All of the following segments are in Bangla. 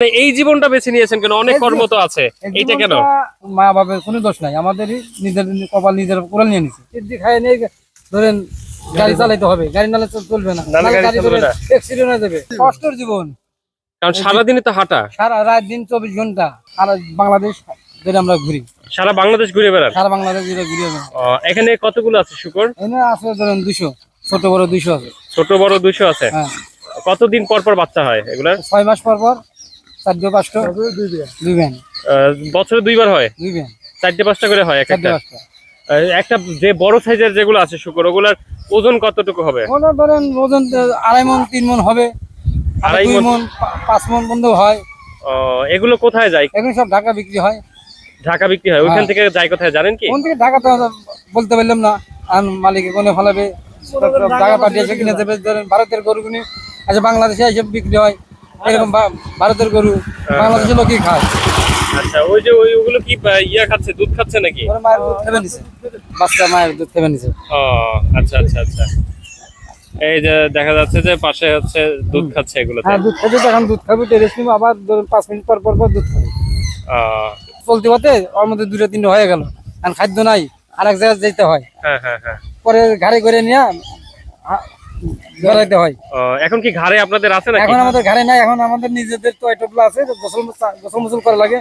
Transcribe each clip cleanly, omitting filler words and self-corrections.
এই জীবনটা বেছে নিয়েছেন কেন? অনেক কর্ম তো আছে, এইটা কেন? মা বাবার কোনো দোষ নাই, আমাদেরই নিজের কপাল নিজের কোলে নিয়ে নিছি। সিদ্ধি খায় নিয়ে ধরেন গাড়ি চালাইতে হবে, গাড়ি নালে চলবে না, গাড়ি চলবে না, অ্যাক্সিডেন্ট হয়ে যাবে। কষ্টের জীবন, কারণ সারাদিনই তো হাঁটা, সারা রাত দিন 24 ঘন্টা সারা বাংলাদেশ ধরে আমরা ঘুরি, সারা বাংলাদেশ ঘুরে বেড়ান। সারা বাংলাদেশ ঘুরে ঘুরে এখানে কতগুলো আছে শুকর? এনে আছে ধরেন 200, ছোট বড় 200 আছে। ছোট বড় 200 আছে। হ্যাঁ, কতদিন পর পর বাচ্চা হয় এগুলার? 6 মাস পর পর 4-5টা, 2 ব্যান, বছরে 2বার হয়, 2 ব্যান, 4-5টা করে হয় এক একটা। 4-5টা। একটা যে বড় সাইজের যেগুলো আছে শুকর, ওগুলার ওজন কতটুকু হবে? ওটা ধরেন ওজন 2.5 মণ 3 মণ হবে, 2.5 মণ 5 মণ বন্ধ হয়। এগুলো কোথায় যায়? এখন সব ঢাকা বিক্রি হয়। ঢাকা বিক্রি হয়? ওইখান থেকে যায় কোথায় জানেন কি? কোন থেকে ঢাকা তো বলতে পারলাম না, আর মালিকে কোনে ফেলাবে, ঢাকা পাঠিয়েছে কিনে দেবে। ধরেন ভারতের গরু কিনে আচ্ছা বাংলাদেশে এসব বিক্রি হয়, এরকম ভারতের গরু বাংলাদেশের লোকই খায়। আচ্ছা, ওই যে ওগুলো কি ইয়া খাচ্ছে, দুধ খাচ্ছে নাকি? ওরা মায়ের দুধ খেয়ে নিছে, বাচ্চা মায়ের দুধ খেয়ে নিছে। আচ্ছা আচ্ছা আচ্ছা। এই যে দেখা যাচ্ছে যে পাশে হচ্ছে দুধ খাচ্ছে এগুলো। হ্যাঁ, দুধ খাবে, এখন দুধ খাবে, টেরেস নিব, আবার ধরুন 5 মিনিট পর পর পর দুধ খাবে। চলতে পথে ওর মধ্যে 2-3 হয়ে গেল, কারণ খাদ্য নাই, আরেক জায়গায় যেতে হয়। হ্যাঁ হ্যাঁ হ্যাঁ। পরে ঘাড়ে করে নিয়ে বেড়াইতে হয়। এখন কি ঘাড়ে আপনাদের আছে নাকি? এখন আমাদের ঘাড়ে নাই, এখন আমাদের নিজেদের তো টয়টপলা আছে, গোসল মোসল করা লাগে।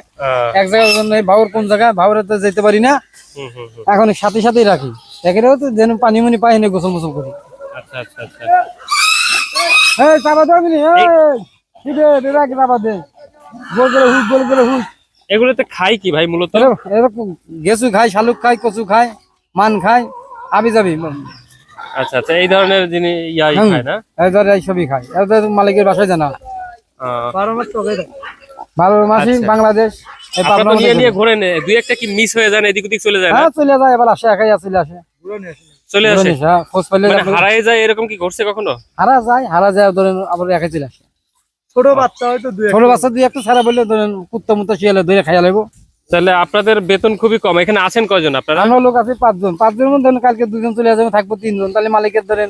এক জায়গার জন্য ভাউর কোন জায়গায়, ভাউরে তো যেতে পারি না, এখন সাথে সাথেই রাখি, একেও তো যেন পানি মুনি পাই না, গোসল মোসল করি। আচ্ছা আচ্ছা আচ্ছা। এই চাপা দে, আমি কি দে দে রাখি, চাপা দে, গোল করে হুস, গোল করে হুস। এগুলোতে খাই কি ভাই মূলত? এরকম গেছু খায়, শালুক খায়, কচু খায়, মান খায়, আবি যাবি। আচ্ছা আচ্ছা, এই ধরনের জিনিস ইয়াই খায় না? এই ধর এই সবই খায়, এদের মালিকের বাসায় জানা 12 মাসই বাংলাদেশ। আপনারা তো নিয়ে ঘোরেন, দুই একটা কি মিস হয়ে যায়, এদিক ওদিক চলে যায় না? হ্যাঁ, চলে যায়, এবার আসে, একাই চলে আসে, চলে আসে। খোঁজ পাইলে মানে হারায় যায়, এরকম কি ঘটছে কখনো? হারা যায় ধরেন, আবার একাই চলে আসে। ছোট বাচ্চা হয়তো ছোট বাচ্চা 2-1টা ছাড়া বললে ধরেন কুত্তা মুত্তা শিয়ালে ধরে খাইয়া লাগবো। তাহলে আপনাদের বেতন খুবই কম। এখানে আছেন কয়জন আপনারা? আমরা লোক আছে 5 জন। 5 জনের মধ্যে কালকে 2 জন চলে যাবে, থাকবো 3 জন। তাহলে মালিকের ধরেন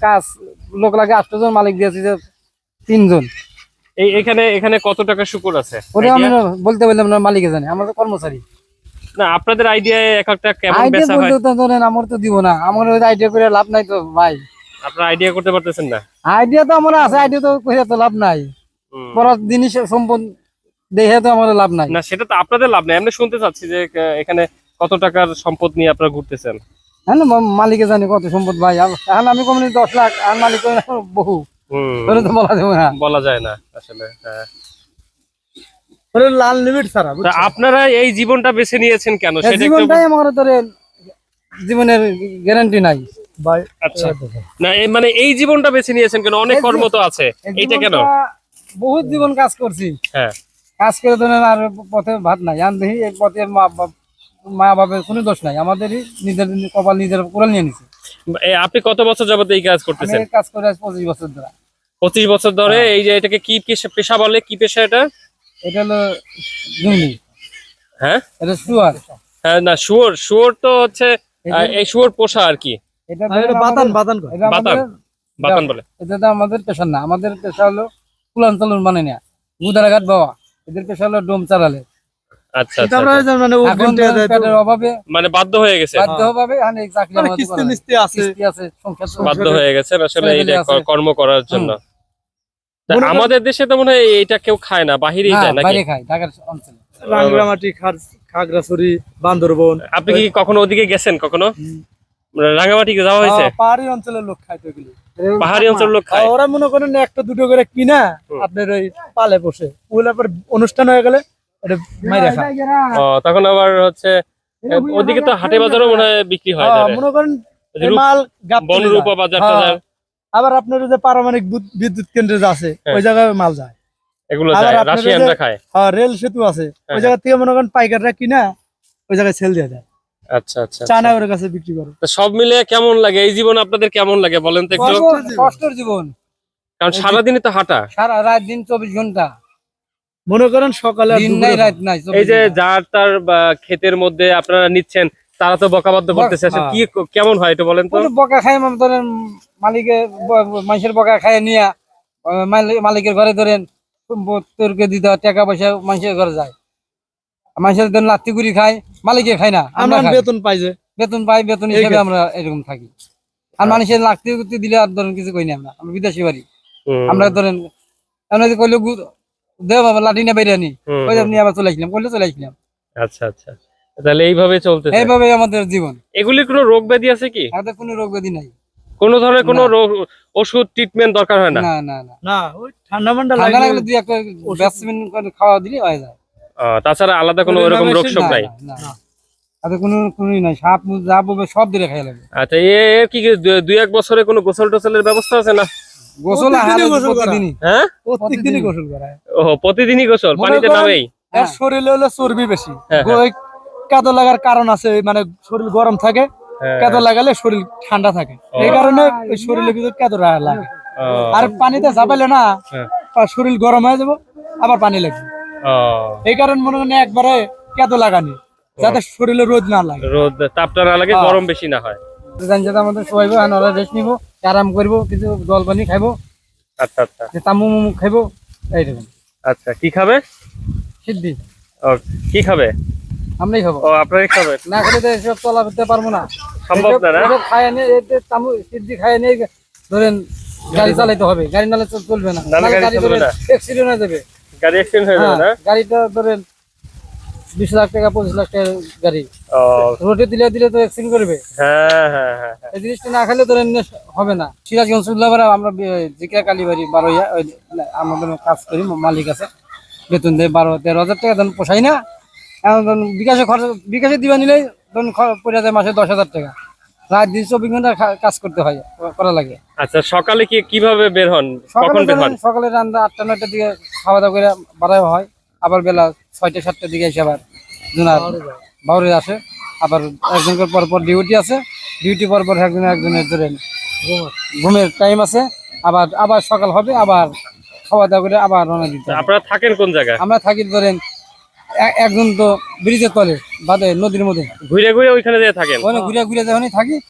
কাজ লোক লাগে 8 জন, মালিক দিয়েছে যে 3 জন। এখানে কত টাকা শুকর আছে ওরে আমি বলতে বললাম না, মালিকে জানে, আমরা তো কর্মচারী। না, আপনাদের আইডিয়া এক একটা কেমন আইডিয়া বেচা হয়? বলতে তো ধরেন আমার তো দিব না, আমার ওই আইডিয়া করে লাভ নাই তো ভাই। আপনারা আইডিয়া করতে পারতেছেন না? আইডিয়া তো আমার আছে, আইডিয়া তো কইরা তো লাভ নাই, বড় জিনিস সম্পদ দেখে তো আমার লাভ নাই। না, সেটা তো আপনাদের লাভ নাই। আমি শুনতে চাচ্ছি যে এখানে কত টাকার সম্পদ নিয়ে আপনারা ঘুরতেছেন? হ্যাঁ, মালিকে জানি কত সম্পদ ভাই। এখন আমি কমনি 10 লাখ, আর মালিক বহু, তো বলা যাবে না, বলা যায় না আসলে। হ্যাঁ, লাল লিমিট ছাড়া। আপনারা এই জীবনটা বেছে নিয়েছেন কেন? সেটা জীবনটাই আমার ধরেন জীবনের গ্যারান্টি নাই ভাই। আচ্ছা, না মানে এই জীবনটা বেছে নিয়েছেন কেন? অনেক কর্ম তো আছে, এইটা কেন? বহুত জীবন কাজ করছি, হ্যাঁ, কাজ করে ধরেন আর পথে ভাত নাই, আর দেখি এই পথে মা বাবার কোনো দোষ নাই, আমাদেরই নিজের কপাল নিজের কোলে নিয়ে নিছি। আপনি কত বছর যাবত এই কাজ করতেছেন? কাজ করে 25 বছর ধরে। 25 বছর ধরে। এই যে এটাকে কি পেশা বলে? কি পেশা এটা? এটা হলো জুনি। হ্যাঁ, এটা শুয়ার। হ্যাঁ, না শুয়োর তো হচ্ছে এই শুয়োর পোষা আর কি। এটা বাতান বলে। এটা তো আমাদের পেশা না, আমাদের পেশা হলো কুলান চালন মানে না, গুদারাঘাট বাবা। এদের পেশা হলো ডোম চালালে। আচ্ছা আচ্ছা, মানে অভাবে মানে বাধ্য হয়ে গেছে, বাধ্য হয়ে গেছে আসলে এই কর্ম করার জন্য। আমাদের দেশে তো মনে হয় এটা কেউ খায় না, বাহিরেই যায় নাকি? বাইরে খায়, ঢাকার অঞ্চলে। রাঙ্গামাটি, খাগড়াছড়ি, বান্দরবন। আপনি কি কখনো ওদিকে গেছেন? কখনো রাঙ্গামাটি যাওয়া হয়েছে? পাহাড়ি অঞ্চলের লোক খায় তো এগুলি। পাহাড়ি অঞ্চলের লোক খায়। ওরা মনে করেন একটা দুটো করে কিনা আপনার ওই পালে বসে, ওগুলোর পর অনুষ্ঠান হয়ে গেলে এটা মাইরা খায়। তখন আবার হচ্ছে ওদিকে তো হাটে বাজারও মনে হয় বিক্রি হয়, মনে করেন মাল বনরূপা বাজার টাজার। আবার আপনার যে পারমাণবিক বিদ্যুৎ কেন্দ্র আছে ওই জায়গায় মাল যায়, এগুলো যায়, রাশিয়ানরা খায়। রেল সেতু আছে ওই জায়গা থেকে মনে করেন পাইকাররা কিনা ওই জায়গায় সেল দিয়ে দেয়। আচ্ছা আচ্ছা, চায়না ওর কাছে বিক্রি করে। সব মিলে কেমন লাগে এই জীবন? আপনাদের কেমন লাগে বলেন তো একটু? কষ্টের জীবন, কারণ সারাদিনই তো হাঁটা, সারা রাত দিন 24 ঘন্টা, মনে করেন সকালে দিন নাই রাত নাই। এই যে যার তার ক্ষেতের মধ্যে আপনারা নিচ্ছেন, তারা তো বকাবাদ্য করতেছে, কি কেমন হয় একটু বলেন তো? বকা খায় ধরেন, মালিকের মানুষের বকা খায় নিয়ে মালিকের ঘরে ধরেন 70 কেজি টাকা পয়সা মানুষের ঘরে যায়, মানুষের ধরেন লাত্তি গুড়ি খায়, মালিকে খায় না, আমরা আমরা খাই। বেতন পাই যে বেতন পাই, বেতন হিসেবে ক্ষেত্রে। আমরা এরকম থাকি। আর মানুষের লাত্তি গুড়ি দিলে আর ধরেন কিছু কই না, আমরা বিদেশি বাড়ি, আমরা ধরেন আমরা যদি কইলে দেব বাবা লাঠি না বাইরে আনি, ওই আপনি আবার চলে আসলাম, কইলে চলে আসলাম। আচ্ছা আচ্ছা, তাহলে এইভাবে চলতেছে। এইভাবে আমাদের জীবন। এগুলির কোনো রোগ ব্যাধি আছে কি? আমাদের কোনো রোগ ব্যাধি নাই, কোনো ধরনের কোনো না। রোগ ওষুধ ট্রিটমেন্ট দরকার হয় না? না না না। না ওই ঠান্ডা মান্ডা ঠান্ডা লাগলে লাগলে দুই একটা ভ্যাকসিন খাওয়া দিলে হয়ে যায়। তাছাড়া আলাদা কোনো এরকম রোগ শোক নাই? না না, তাতে কোনোই নাই, সাপ যা বলবে সব দিলে খাই লাগে। আচ্ছা, এর কি কি 2-1 বছরে কোনো গোসল টোসলের ব্যবস্থা আছে না? গোসল প্রতিদিনই গোসল করা। প্রতিদিনই। হ্যাঁ, প্রত্যেকদিনই গোসল করায়। ও প্রতিদিনই গোসল, মনে পানিতে করেন- নামেই? এর শরীরে হলো চর্বি বেশি, হ্যাঁ, ওই কাদো লাগার কারণ আছে, মানে শরীর গরম থাকে, হ্যাঁ। কাদো লাগালে শরীর ঠান্ডা থাকে, এই কারণে ওই শরীরের ভিতর কাদো লাগে। ও, আর পানিতে চাপাইলে না হ্যাঁ। আর শরীর গরম হয়ে যাবো, আবার পানি লাগবে, ও, এই কারণে মনে করেন একবারে কাদো লাগানি, যাতে শরীরে রোদ না লাগে। রোদ তাপটা না লাগে, গরম বেশি না হয়। জানি যাতে আমাদের শোয়াইবো, আমরা রেস্ট নিবো, আরাম করবো, কিছু জল পানি খাইবো, আচ্ছা আচ্ছা যে তামু মুমু খাইবো, এইরকম। আচ্ছা, কি খাবে? সিদ্ধি ও, কি খাবে? আমরাই খাবো, ও, আপনারাই খাবে? না খেলে তো এসব চলা ফিরতে পারবো না। সম্ভব না, না? এসব খায় নিয়ে, এতে তামু সিদ্ধি খায় নিয়ে ধরেন গাড়ি চালাইতে হবে, গাড়ি নালে চলবে না, নাহলে গাড়ি চলবে না। অ্যাক্সিডেন্ট হয়ে যাবে। গাড়ি অ্যাক্সিডেন্ট হয়ে যাবে না? হ্যাঁ, গাড়িটা ধরেন 20 লাখ টাকা 25 লাখ টাকার গাড়ি ও, রোডে দিলে তো অ্যাক্সিডেন্ট করবে। হ্যাঁ হ্যাঁ হ্যাঁ হ্যাঁ। এই জিনিসটা না খেলে ধরেন হবে না। সিরাজগঞ্জ উল্লাপাড়া আমরা জিকা কালীবাড়ি বারোইয়া, আমাদের কাজ করি, মালিক আছে, বেতন দেয় 12-13 হাজার টাকা, ধরুন পোষাই না। এখন ধরুন বিকাশে দিবা নিলে ধরুন পড়ে যায় মাসে 10,000 টাকা, রাত দিন 24 ঘন্টা কাজ করতে হয়, করা লাগে। আচ্ছা, সকালে কিভাবে বের হন, কখন বের হন? সকালে রান্না 8টা-9টার দিকে খাওয়া দাওয়া করে বাড়াই হয়, আবার বেলা 6টা-7টার দিকে এসে আবার বাউরে আসে, আবার একজনের পর ডিউটি আছে, ডিউটি পর একজনের ধরেন ঘুমের টাইম আছে, আবার সকাল হবে, আবার খাওয়া দাওয়া করে আবার রওনা দিতে হবে। আপনারা থাকেন কোন জায়গায়? আমরা থাকি ধরেন একজন তো ব্রিজের তলে বাদে নদীর মধ্যে, ঘুরে ঘুরে ওইখানে যেয়ে থাকেন? ওখানে ঘুরে ঘুরে যখনই থাকি